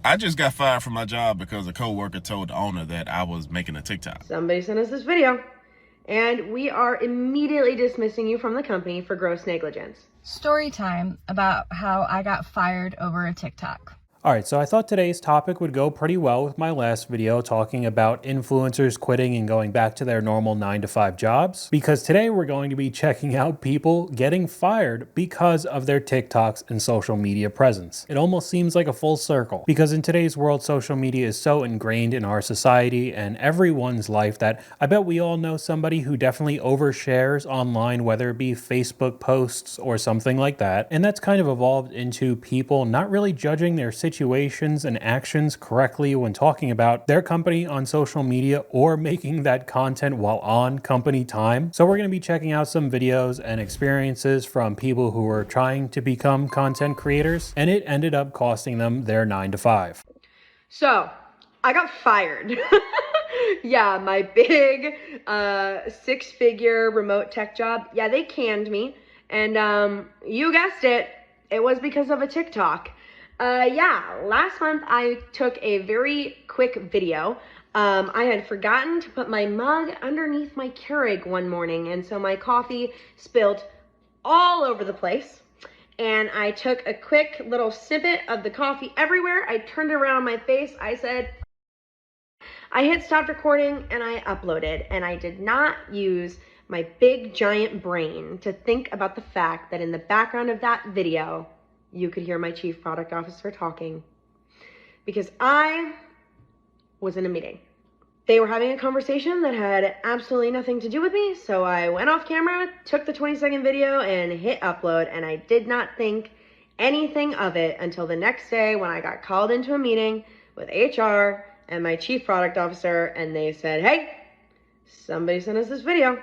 I just got fired from my job because a coworker told the owner that I was making a TikTok. Somebody sent us this video, and we are immediately dismissing you from the company for gross negligence. Story time about how I got fired over a TikTok. Alright, so I thought today's topic would go pretty well with my last video talking about influencers quitting and going back to their normal 9-to-5 jobs, because today we're going to be checking out people getting fired because of their TikToks and social media presence. It almost seems like a full circle, because in today's world, social media is so ingrained in our society and everyone's life that I bet we all know somebody who definitely overshares online, whether it be Facebook posts or something like that, and that's kind of evolved into people not really judging their situations and actions correctly when talking about their company on social media or making that content while on company time. So we're going to be checking out some videos and experiences from people who were trying to become content creators, and it ended up costing them their 9-to-5. So, I got fired. Yeah, my big 6-figure remote tech job, yeah, they canned me. And you guessed it, it was because of a TikTok. Yeah, last month I took a very quick video. I had forgotten to put my mug underneath my Keurig one morning, and so my coffee spilled all over the place. And I took a quick little snippet of the coffee everywhere. I turned it around my face. I said, I hit stop recording and I uploaded, and I did not use my big giant brain to think about the fact that in the background of that video, you could hear my chief product officer talking, because I was in a meeting. They were having a conversation that had absolutely nothing to do with me, so I went off camera, took the 20-second video, and hit upload, and I did not think anything of it until the next day when I got called into a meeting with HR and my chief product officer, and they said, hey, somebody sent us this video,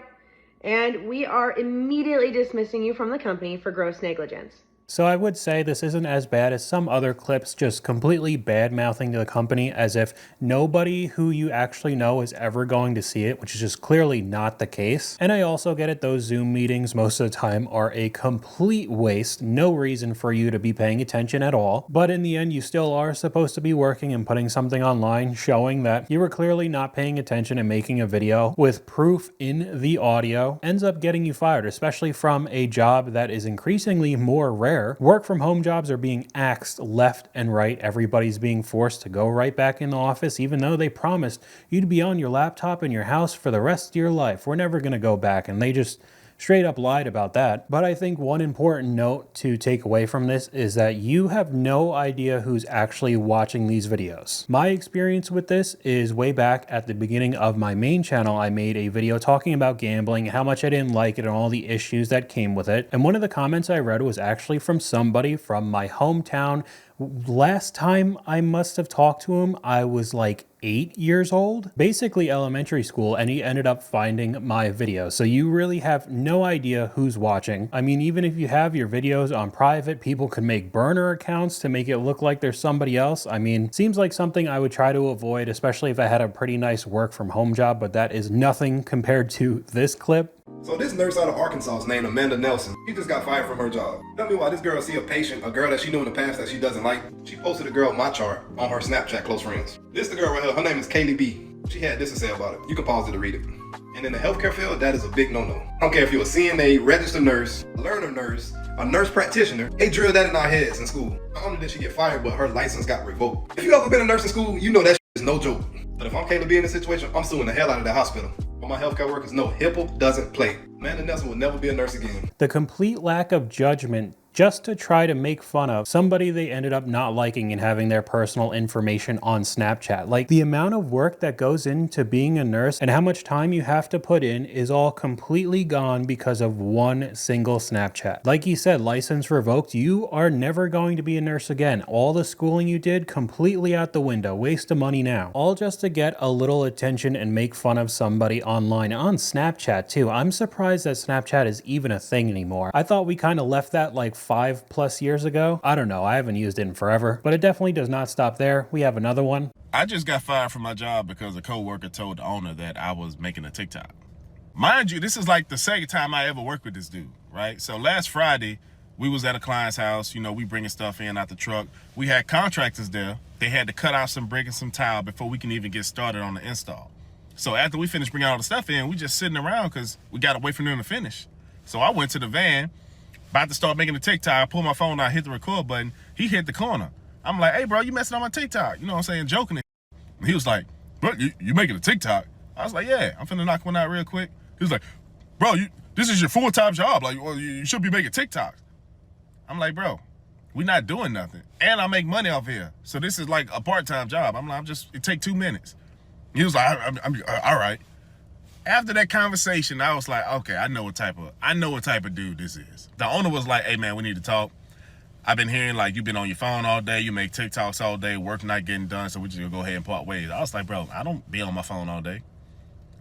and we are immediately dismissing you from the company for gross negligence. So I would say this isn't as bad as some other clips just completely bad-mouthing to the company as if nobody who you actually know is ever going to see it, which is just clearly not the case. And I also get it, those Zoom meetings most of the time are a complete waste, no reason for you to be paying attention at all. But in the end, you still are supposed to be working and putting something online showing that you were clearly not paying attention and making a video with proof in the audio ends up getting you fired, especially from a job that is increasingly more rare. Work from home jobs are being axed left and right. Everybody's being forced to go right back in the office, even though they promised you'd be on your laptop in your house for the rest of your life. We're never going to go back, and they just straight up lied about that. But I think one important note to take away from this is that you have no idea who's actually watching these videos. My experience with this is way back at the beginning of my main channel. I made a video talking about gambling, how much I didn't like it, and all the issues that came with it. And one of the comments I read was actually from somebody from my hometown. Last time I must have talked to him, I was like 8 years old, basically elementary school, and he ended up finding my video. So you really have no idea who's watching. I mean, even if you have your videos on private, people could make burner accounts to make it look like there's somebody else. I mean, seems like something I would try to avoid, especially if I had a pretty nice work from home job, but that is nothing compared to this clip. So this nurse out of Arkansas is named Amanda Nelson. She just got fired from her job. Tell me why this girl see a patient, a girl that she knew in the past that she doesn't like. She posted a girl my chart on her Snapchat close friends. This the girl right here, her name is Kaylee B. She had this to say about it. You can pause it to read it. And in the healthcare field, that is a big no-no. I don't care if you're a CNA, registered nurse, learner nurse, a nurse practitioner. They drilled that in our heads in school. Not only did she get fired, but her license got revoked. If you ever been a nurse in school, you know that is no joke. But if I'm Kaylee B in this situation, I'm suing the hell out of that hospital. But my healthcare workers know HIPAA doesn't play. Amanda Nelson will never be a nurse again. The complete lack of judgment just to try to make fun of somebody they ended up not liking and having their personal information on Snapchat. Like, the amount of work that goes into being a nurse and how much time you have to put in is all completely gone because of one single Snapchat. Like you said, license revoked. You are never going to be a nurse again. All the schooling you did, completely out the window. Waste of money now. All just to get a little attention and make fun of somebody online. On Snapchat too. I'm surprised that Snapchat is even a thing anymore. I thought we kind of left that like 5+ years ago. I don't know, I haven't used it in forever, but it definitely does not stop there. We have another one. I just got fired from my job because a coworker told the owner that I was making a TikTok. Mind you, this is like the second time I ever worked with this dude, right? So last Friday, we was at a client's house, you know, we bringing stuff in out the truck. We had contractors there. they had to cut out some brick and some tile before we can even get started on the install. So after we finished bringing all the stuff in, we just sitting around because we got to wait for them to finish. So I went to the van, about to start making the TikTok. I pulled my phone out, hit the record button. He hit the corner. I'm like, hey, bro, you messing on my TikTok. You know what I'm saying? Joking. And he was like, bro, you making a TikTok? I was like, yeah, I'm finna knock one out real quick. He was like, bro, this is your full-time job. Like, well, you should be making TikToks. I'm like, bro, we not doing nothing. And I make money off here. So this is like a part-time job. I'm like, it take 2 minutes. He was like, I'm all right. After that conversation, I was like, okay, I know what type of dude this is. The owner was like, hey man, we need to talk. I've been hearing like you've been on your phone all day, you make TikToks all day, work not getting done, so we're just gonna go ahead and part ways. I was like, bro, I don't be on my phone all day.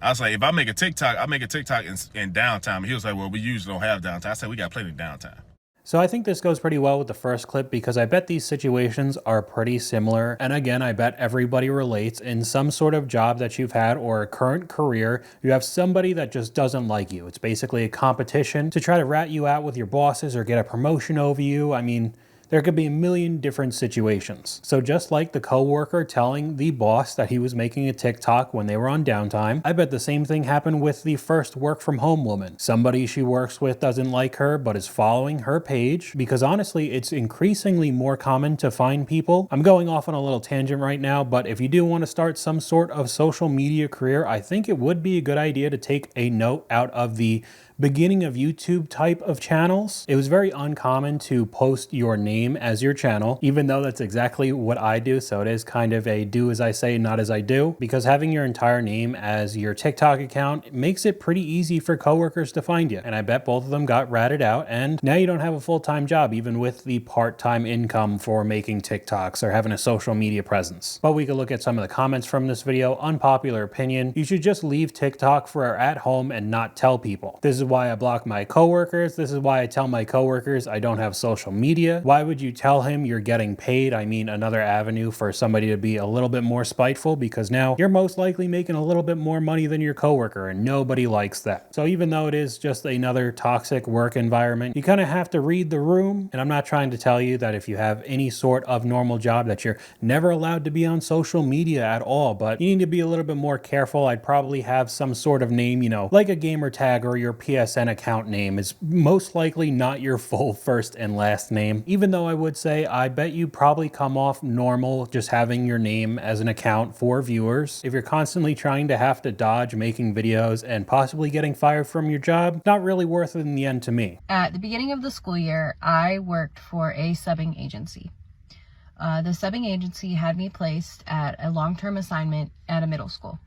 I was like, if I make a TikTok in downtime. He was like, well, we usually don't have downtime. I said, we got plenty of downtime. So I think this goes pretty well with the first clip because I bet these situations are pretty similar. And again, I bet everybody relates in some sort of job that you've had or a current career. You have somebody that just doesn't like you. It's basically a competition to try to rat you out with your bosses or get a promotion over you. I mean, there could be a million different situations. So just like the coworker telling the boss that he was making a TikTok when they were on downtime, I bet the same thing happened with the first work from home woman. Somebody she works with doesn't like her but is following her page because honestly, it's increasingly more common to find people. I'm going off on a little tangent right now, but if you do want to start some sort of social media career, I think it would be a good idea to take a note out of the beginning of YouTube type of channels. It was very uncommon to post your name as your channel, even though that's exactly what I do. So it is kind of a do as I say, not as I do, because having your entire name as your TikTok account makes it pretty easy for coworkers to find you. And I bet both of them got ratted out and now you don't have a full-time job, even with the part-time income for making TikToks or having a social media presence. But we could look at some of the comments from this video. Unpopular opinion, you should just leave TikTok for at home and not tell people. This is why I block my coworkers. This is why I tell my coworkers I don't have social media. Why would you tell him you're getting paid? I mean, another avenue for somebody to be a little bit more spiteful because now you're most likely making a little bit more money than your coworker and nobody likes that. So even though it is just another toxic work environment, you kind of have to read the room. And I'm not trying to tell you that if you have any sort of normal job that you're never allowed to be on social media at all, but you need to be a little bit more careful. I'd probably have some sort of name, you know, like a gamer tag or your PSN account name is most likely not your full first and last name. Even though I would say I bet you probably come off normal just having your name as an account for viewers. If you're constantly trying to have to dodge making videos and possibly getting fired from your job, not really worth it in the end to me. At the beginning of the school year, I worked for a subbing agency. The subbing agency had me placed at a long-term assignment at a middle school.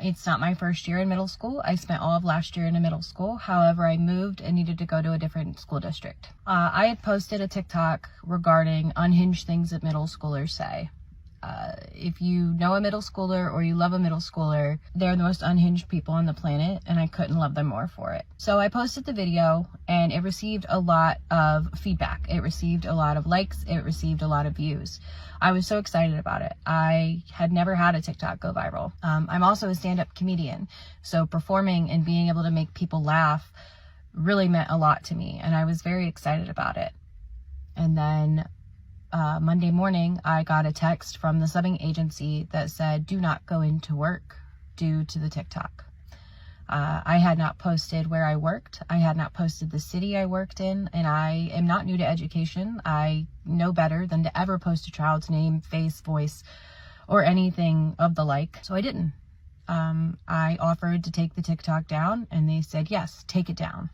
It's not my first year in middle school. I spent all of last year in a middle school. However, I moved and needed to go to a different school district. I had posted a TikTok regarding unhinged things that middle schoolers say. If you know a middle schooler or you love a middle schooler, they're the most unhinged people on the planet, and I couldn't love them more for it. So I posted the video and it received a lot of feedback. It received a lot of likes. It received a lot of views. I was so excited about it. I had never had a TikTok go viral. I'm also a stand-up comedian, so performing and being able to make people laugh really meant a lot to me, and I was very excited about it. And then Monday morning, I got a text from the subbing agency that said, do not go into work due to the TikTok. I had not posted where I worked. I had not posted the city I worked in, and I am not new to education. I know better than to ever post a child's name, face, voice, or anything of the like. So I didn't. I offered to take the TikTok down, and they said, yes, take it down.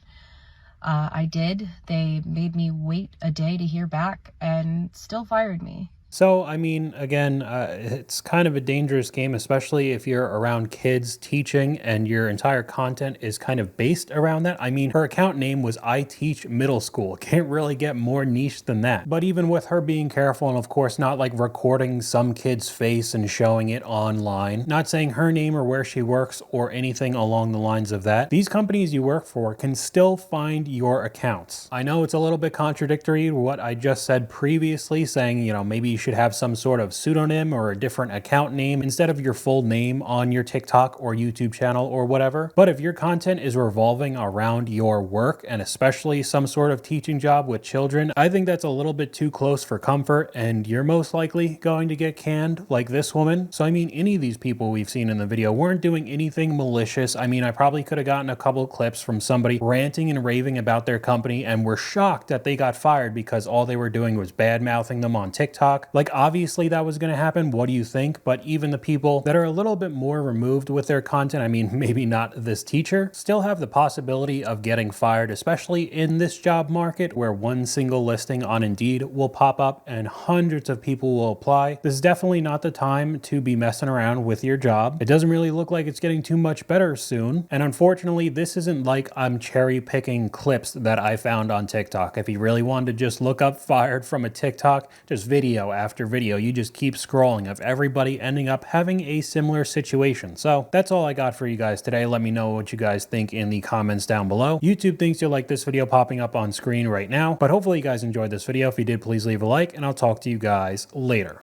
I did. They made me wait a day to hear back and still fired me. So, I mean, again, it's kind of a dangerous game, especially if you're around kids teaching and your entire content is kind of based around that. I mean, her account name was I Teach Middle School. Can't really get more niche than that. But even with her being careful and, of course, not like recording some kid's face and showing it online, not saying her name or where she works or anything along the lines of that, these companies you work for can still find your accounts. I know it's a little bit contradictory to what I just said previously, saying, you know, maybe you should have some sort of pseudonym or a different account name instead of your full name on your TikTok or YouTube channel or whatever. But if your content is revolving around your work, and especially some sort of teaching job with children, I think that's a little bit too close for comfort, and you're most likely going to get canned like this woman. So I mean, any of these people we've seen in the video weren't doing anything malicious. I mean, I probably could have gotten a couple clips from somebody ranting and raving about their company and were shocked that they got fired because all they were doing was bad mouthing them on TikTok. Like, obviously that was going to happen. What do you think? But even the people that are a little bit more removed with their content, I mean, maybe not this teacher, still have the possibility of getting fired, especially in this job market where one single listing on Indeed will pop up and hundreds of people will apply. This is definitely not the time to be messing around with your job. It doesn't really look like it's getting too much better soon. And unfortunately, this isn't like I'm cherry picking clips that I found on TikTok. If you really wanted to just look up fired from a TikTok, just video after video, you just keep scrolling of everybody ending up having a similar situation. So that's all I got for you guys today. Let me know what you guys think in the comments down below. YouTube thinks you'll like this video popping up on screen right now, but hopefully you guys enjoyed this video. If you did, please leave a like, and I'll talk to you guys later.